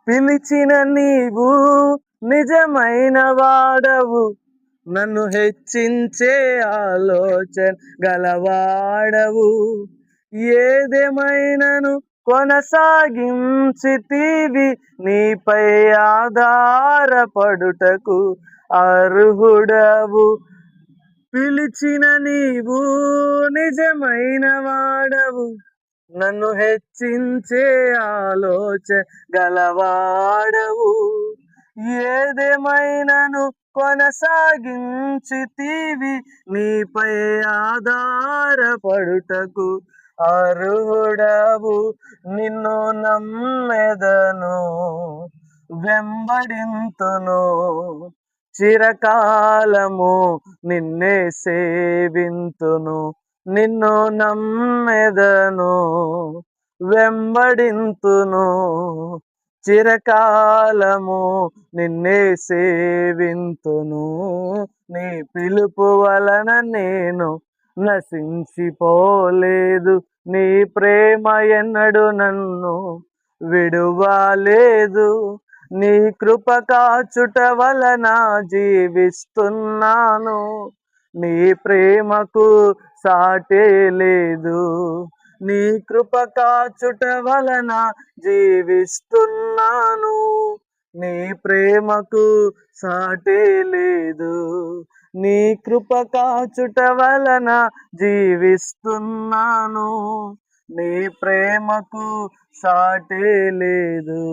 పిలిచిన నీవు నిజమైన వాడవు, నన్ను హెచ్చించే ఆలోచన గలవాడవు. ఏదేమైనను కొనసాగించితివి, నీపై ఆధారపడుటకు అర్హుడవు. పిలిచిన నీవు నిజమైన వాడవు, నన్ను హెచ్చించే ఆలోచన గలవాడవు. ఏదేమైనను కొనసాగించితివి, నీపై ఆధారపడుటకు అర్హుడవు. నిన్ను నమ్మెదను, వెంబడింతును, చిరకాలము నిన్నే సేవింతును. నిన్ను నమ్మెదను, వెంబడింతును, చిరకాలము నిన్నే సేవింతును. నీ పిలుపు వలన నేను నశించిపోలేదు, నీ ప్రేమ ఎన్నడు నన్ను విడువలేదు. నీ కృప కాచుట వలన జీవిస్తున్నాను, నీ ప్రేమకు సాటే లేదు. నీ కృప కాచుట వలన జీవిస్తున్నాను, నీ ప్రేమకు సాటే లేదు. నీ కృప కాచుట వలన జీవిస్తున్నాను, నీ ప్రేమకు సాటే లేదు.